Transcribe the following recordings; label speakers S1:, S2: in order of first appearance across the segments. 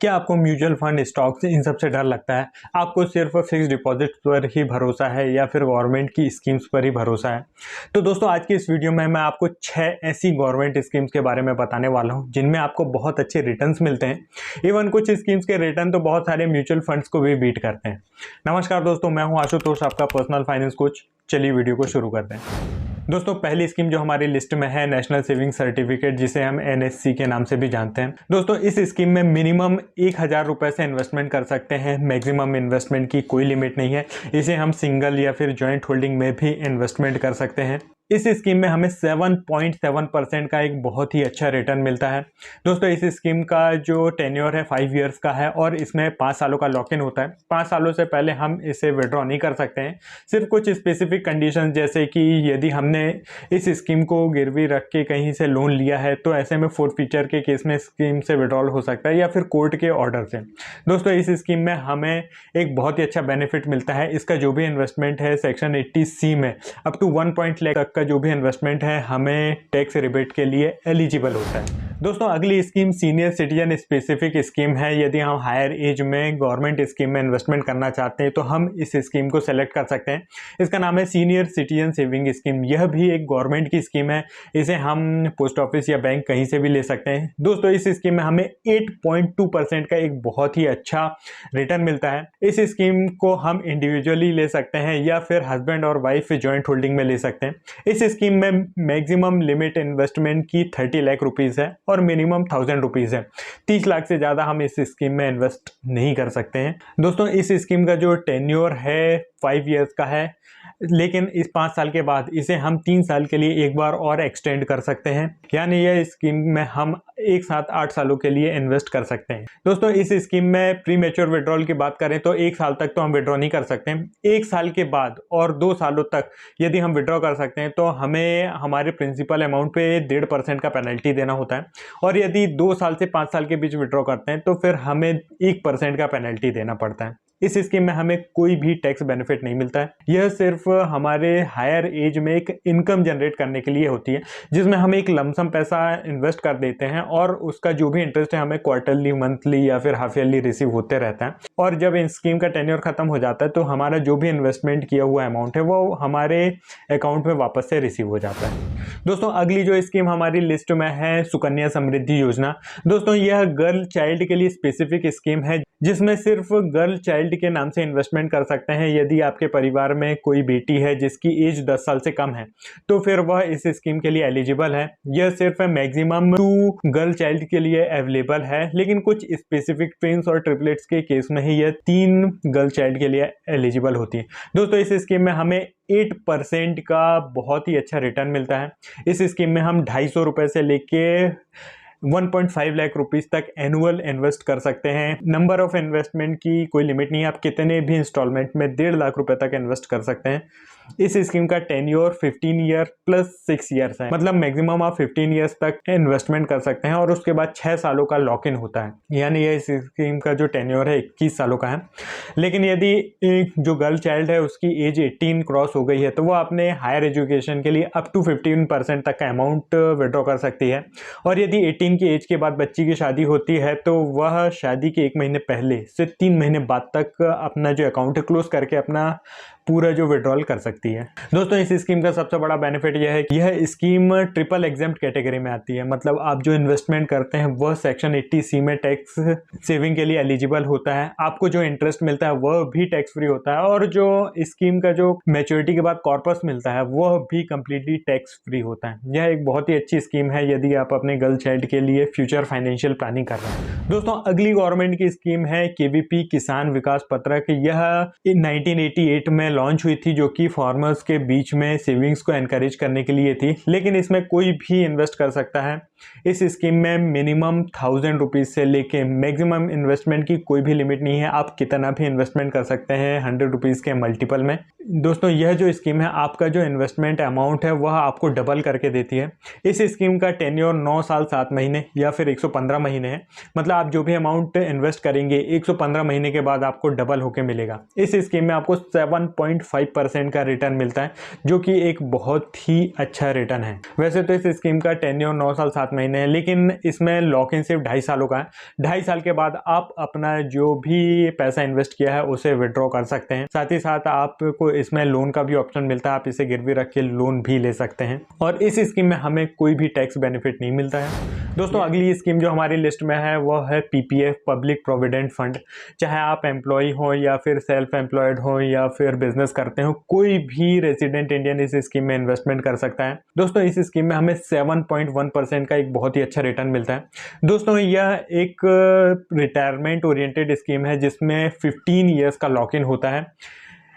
S1: क्या आपको mutual fund, stocks इन सब से डर लगता है? आपको सिर्फ फिक्स डिपॉजिट पर ही भरोसा है या फिर गवर्नमेंट की स्कीम्स पर ही भरोसा है? तो दोस्तों, आज की इस वीडियो में मैं आपको 6 ऐसी गवर्नमेंट स्कीम्स के बारे में बताने वाला हूं जिनमें आपको बहुत अच्छे रिटर्न्स मिलते हैं। इवन कुछ स्कीम्स के रिटर्न तो बहुत सारे म्यूचुअल फंड्स को भी बीट करते हैं। नमस्कार दोस्तों, मैं हूं आशुतोष, आपका पर्सनल फाइनेंस कोच। चलिए वीडियो को शुरू करते हैं। दोस्तों, पहली स्कीम जो हमारी लिस्ट में है नेशनल सेविंग सर्टिफिकेट, जिसे हम एनएससी के नाम से भी जानते हैं। दोस्तों, इस स्कीम में मिनिमम 1000 रुपए से इन्वेस्टमेंट कर सकते हैं। मैक्सिमम इन्वेस्टमेंट की कोई लिमिट नहीं है। इसे हम सिंगल या फिर जॉइंट होल्डिंग में भी इन्वेस्टमेंट कर सकते हैं। इस स्कीम में हमें 7.7% का एक बहुत ही अच्छा रिटर्न मिलता है। दोस्तों, इस स्कीम का जो टेन्योर है 5 इयर्स का है और इसमें 5 सालों का लॉक इन होता है। 5 सालों से पहले हम इसे विड्रॉ नहीं कर सकते हैं। सिर्फ कुछ स्पेसिफिक कंडीशन, जैसे कि यदि हमने इस स्कीम को गिरवी रख के कहीं से लोन लिया है तो ऐसे में फोरफीचर के केस में स्कीम से विड्रॉल हो सकता है या फिर कोर्ट के ऑर्डर से। दोस्तों, इस स्कीम में हमें एक बहुत ही अच्छा बेनिफिट मिलता है। इसका जो भी इन्वेस्टमेंट है सेक्शन 80C में अप टू 1 लाख तक का जो भी इन्वेस्टमेंट है हमें टैक्स रिबेट के लिए एलिजिबल होता है। दोस्तों, अगली scheme senior citizen specific scheme है। यदि हम हायर एज में गवर्नमेंट स्कीम में इन्वेस्टमेंट करना चाहते हैं तो हम इस स्कीम को सेलेक्ट कर सकते हैं। इसका नाम है सीनियर सिटीजन सेविंग स्कीम। यह भी एक गवर्नमेंट की स्कीम है। इसे हम पोस्ट ऑफिस या बैंक कहीं से भी ले सकते हैं। दोस्तों, इस स्कीम में हमें 8.2% का एक बहुत ही अच्छा रिटर्न मिलता है। इस स्कीम को हम इंडिविजुअली ले सकते हैं या फिर हस्बैंड और वाइफ जॉइंट होल्डिंग में ले सकते हैं। इस स्कीम में मैक्सिमम लिमिट इन्वेस्टमेंट की 30 लाख रुपीज है और मिनिमम 1000 रुपीज है। 30 लाख से ज्यादा हम इस स्कीम में इन्वेस्ट नहीं कर सकते हैं। दोस्तों, इस स्कीम का जो टेन्योर है 5 इयर्स का है, लेकिन इस 5 साल के बाद इसे हम 3 साल के लिए एक बार और एक्सटेंड कर सकते हैं। यानी यह स्कीम में हम एक साथ 8 सालों के लिए इन्वेस्ट कर सकते हैं। दोस्तों, इस स्कीम में प्री मैच्योर विड्रॉल की बात करें तो 1 साल तक तो हम विड्रॉ नहीं कर सकते हैं। 1 साल के बाद और 2 सालों तक यदि हम विड्रॉ कर सकते हैं तो हमें हमारे प्रिंसिपल अमाउंट पे 1.5% का पेनल्टी देना होता है। और यदि 2 साल से 5 साल के बीच विड्रॉ करते हैं तो फिर हमें 1% का पेनल्टी देना पड़ता है। इस स्कीम में हमें कोई भी टैक्स बेनिफिट नहीं मिलता है। यह सिर्फ हमारे हायर एज में एक इनकम जनरेट करने के लिए होती है, जिसमें हम एक लमसम पैसा इन्वेस्ट कर देते हैं और उसका जो भी इंटरेस्ट है हमें क्वार्टरली, मंथली या फिर हाफ ईयरली रिसीव होते रहता है। और जब इन स्कीम का टेन्योर खत्म हो जाता है तो हमारा जो भी इन्वेस्टमेंट किया हुआ अमाउंट है वो हमारे अकाउंट में वापस से रिसीव हो जाता है। दोस्तों, अगली जो स्कीम हमारी लिस्ट में है सुकन्या समृद्धि योजना। दोस्तों, यह गर्ल चाइल्ड के लिए स्पेसिफिक स्कीम है, जिसमें सिर्फ गर्ल चाइल्ड के नाम से इन्वेस्टमेंट कर सकते हैं। यदि आपके परिवार में कोई बेटी है जिसकी एज 10 साल से कम है तो फिर वह इस स्कीम के लिए एलिजिबल है। यह सिर्फ मैक्सिमम 2 गर्ल चाइल्ड के लिए अवेलेबल है, लेकिन कुछ स्पेसिफिक ट्विंस और ट्रिपलेट्स के केस में ही यह 3 गर्ल चाइल्ड के लिए एलिजिबल होती है। दोस्तों, इस स्कीम में हमें 8% का बहुत ही अच्छा रिटर्न मिलता है। इस स्कीम में हम 250 रुपए से लेके 1.5 लाख रुपीस तक एनुअल इन्वेस्ट कर सकते हैं। नंबर ऑफ इन्वेस्टमेंट की कोई लिमिट नहीं है। आप कितने भी इंस्टॉलमेंट में 1.5 लाख रुपए तक इन्वेस्ट कर सकते हैं। इस स्कीम का टेन्योर 15 ईयर प्लस 6 ईयर्स है। मतलब मैक्सिमम आप 15 ईयर्स तक इन्वेस्टमेंट कर सकते हैं और उसके बाद 6 सालों का लॉक इन होता है। यानी यह इस स्कीम का जो टेन्योर है 21 सालों का है। लेकिन यदि जो गर्ल चाइल्ड है उसकी एज 18 क्रॉस हो गई है तो वह अपने हायर एजुकेशन के लिए अप टू 15% तक का अमाउंट विड्रॉ कर सकती है। और यदि 18 की एज के बाद बच्ची की शादी होती है तो वह शादी के 1 महीने पहले से 3 महीने बाद तक अपना जो अकाउंट है क्लोज करके अपना पूरा जो विड्रॉल कर सकती है। दोस्तों, इस स्कीम का सबसे बड़ा बेनिफिट यह है कि यह स्कीम ट्रिपल एग्जेम्प्ट कैटेगरी में आती है। मतलब आप जो इन्वेस्टमेंट करते हैं वह सेक्शन 80C में टैक्स सेविंग के लिए एलिजिबल होता है। आपको जो इंटरेस्ट मिलता है वह भी टैक्स फ्री होता है और जो स्कीम का जो मैच्योरिटी के बाद कॉर्पस मिलता है वह भी कंप्लीटली टैक्स फ्री होता है। यह एक बहुत ही अच्छी स्कीम है यदि आप अपने गर्ल चाइल्ड के लिए फ्यूचर फाइनेंशियल प्लानिंग कर रहे हैं। दोस्तों, अगली गवर्नमेंट की स्कीम है KVP किसान विकास पत्रक। यह 1988 में लॉन्च हुई थी, जो कि फार्मर्स के बीच में सेविंग्स को एनकरेज करने के लिए थी। लेकिन इसमें कोई भी इन्वेस्ट कर सकता है। इस स्कीम में मिनिमम 1000 रुपीज से लेके मैक्सिमम इन्वेस्टमेंट की कोई भी लिमिट नहीं है। आप कितना भी इन्वेस्टमेंट कर सकते हैं 100 रुपीज के मल्टीपल में। दोस्तों, यह जो स्कीम है आपका जो इन्वेस्टमेंट अमाउंट है वह आपको डबल करके देती है। इस स्कीम का टेन्योर 9 साल 7 महीने या फिर 115 महीने है। मतलब आप जो भी अमाउंट इन्वेस्ट करेंगे 115 महीने के बाद आपको डबल होके मिलेगा। इस स्कीम में आपको 7.5% का रिटर्न मिलता है, जो कि एक बहुत ही अच्छा रिटर्न है। वैसे तो इस स्कीम का टेन्योर 9 साल 7 7 महीने है, लेकिन इसमें लॉक इन सिर्फ 2.5 सालों का है। 2.5 साल के बाद आप अपना जो भी पैसा इन्वेस्ट किया है उसे विड्रॉ कर सकते हैं। साथ ही साथ आपको इसमें लोन का भी ऑप्शन मिलता है, आप इसे गिरवी रख के लोन भी ले सकते हैं और इस स्कीम में हमें कोई भी टैक्स बेनिफिट नहीं मिलता है। दोस्तों अगली स्कीम जो हमारी लिस्ट में है वो है पीपीएफ, पब्लिक प्रोविडेंट फंड। चाहे आप एम्प्लॉय हो या फिर सेल्फ एम्प्लॉयड हो या फिर बिजनेस करते हो, कोई भी रेजिडेंट इंडियन इस स्कीम में इन्वेस्टमेंट कर सकता है। दोस्तों इस स्कीम में हमें 7.1% का एक बहुत ही अच्छा रिटर्न मिलता है। दोस्तों यह एक रिटायरमेंट ओरिएंटेड स्कीम है जिसमें 15 ईयर्स का लॉक इन होता है।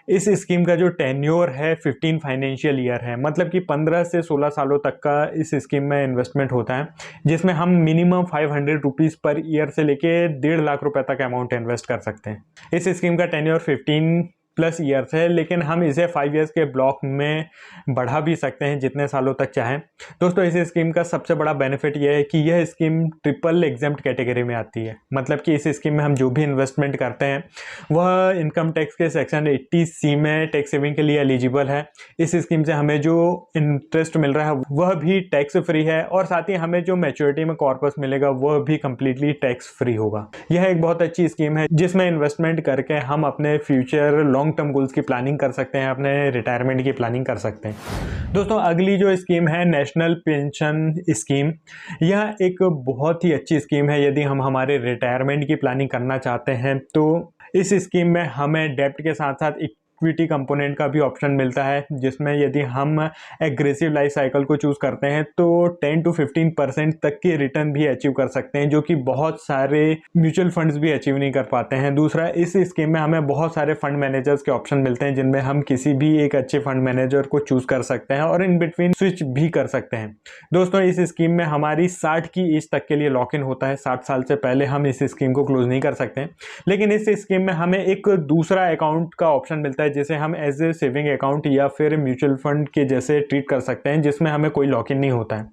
S1: इस स्कीम का जो टेन्योर है 15 फाइनेंशियल ईयर है, मतलब कि 15 से 16 सालों तक का इस स्कीम में इन्वेस्टमेंट होता है, जिसमें हम मिनिमम 500 रुपीज़ पर ईयर से लेके 1.5 लाख रुपए तक अमाउंट इन्वेस्ट कर सकते हैं। इस स्कीम का टेन्योर 15+ ईयर्स है, लेकिन हम इसे 5 ईयर्स के ब्लॉक में बढ़ा भी सकते हैं जितने सालों तक चाहें। दोस्तों इस स्कीम का सबसे बड़ा बेनिफिट यह है कि यह स्कीम ट्रिपल एग्जेम्प्ट कैटेगरी में आती है, मतलब कि इस स्कीम में हम जो भी इन्वेस्टमेंट करते हैं वह इनकम टैक्स के सेक्शन 80C में टैक्स सेविंग के लिए एलिजिबल है। इस स्कीम से हमें जो इंटरेस्ट मिल रहा है वह भी टैक्स फ्री है और साथ ही हमें जो मैच्योरिटी में कॉर्पस मिलेगा वह भी कंप्लीटली टैक्स फ्री होगा। यह एक बहुत अच्छी स्कीम है जिसमें इन्वेस्टमेंट करके हम अपने फ्यूचर लॉन्ग टर्म गोल्स की प्लानिंग कर सकते हैं, अपने रिटायरमेंट की प्लानिंग कर सकते हैं। दोस्तों अगली जो स्कीम है नेशनल पेंशन स्कीम, यह एक बहुत ही अच्छी स्कीम है यदि हम हमारे रिटायरमेंट की प्लानिंग करना चाहते हैं। तो इस स्कीम में हमें डेब्ट के साथ साथ इक्विटी कंपोनेंट का भी ऑप्शन मिलता है, जिसमें यदि हम एग्रेसिव लाइफ साइकिल को चूज करते हैं तो 10 to 15% तक के रिटर्न भी अचीव कर सकते हैं, जो कि बहुत सारे म्यूचुअल फंड्स भी अचीव नहीं कर पाते हैं। दूसरा, इस स्कीम में हमें बहुत सारे फंड मैनेजर्स के ऑप्शन मिलते हैं जिनमें हम किसी भी एक अच्छे फंड मैनेजर को चूज कर सकते हैं और इन बिटवीन स्विच भी कर सकते हैं। दोस्तों इस स्कीम में हमारी 60 की एज तक के लिए लॉक इन होता है, 60 साल से पहले हम इस स्कीम को क्लोज नहीं कर सकते, लेकिन इस स्कीम में हमें एक दूसरा अकाउंट का ऑप्शन मिलता है जिसे हम एज ए सेविंग अकाउंट या फिर म्यूचुअल फंड के जैसे ट्रीट कर सकते हैं, जिसमें हमें कोई लॉक इन नहीं होता है।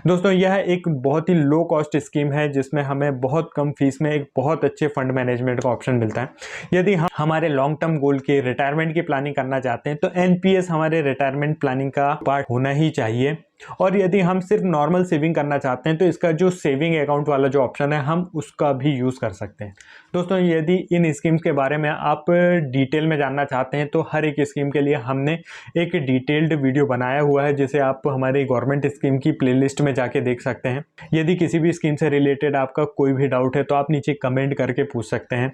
S1: दोस्तों यह एक बहुत ही लो कॉस्ट स्कीम है जिसमें हमें बहुत कम फीस में एक बहुत अच्छे फंड मैनेजमेंट का ऑप्शन मिलता है। यदि हम हमारे लॉन्ग टर्म गोल के रिटायरमेंट की प्लानिंग करना चाहते हैं तो एनपीएस हमारे रिटायरमेंट प्लानिंग का पार्ट होना ही चाहिए, और यदि हम सिर्फ नॉर्मल सेविंग करना चाहते हैं तो इसका जो सेविंग अकाउंट वाला जो ऑप्शन है हम उसका भी यूज़ कर सकते हैं। दोस्तों यदि इन स्कीम्स के बारे में आप डिटेल में जानना चाहते हैं तो हर एक स्कीम के लिए हमने एक डिटेल्ड वीडियो बनाया हुआ है जिसे आप हमारी गवर्नमेंट स्कीम की प्लेलिस्ट में जाके देख सकते हैं। यदि किसी भी स्कीम से रिलेटेड आपका कोई भी डाउट है तो आप नीचे कमेंट करके पूछ सकते हैं।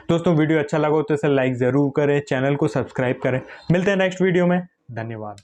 S1: दोस्तों वीडियो अच्छा लगा तो इसे लाइक ज़रूर करें, चैनल को सब्सक्राइब करें। मिलते हैं नेक्स्ट वीडियो में, धन्यवाद।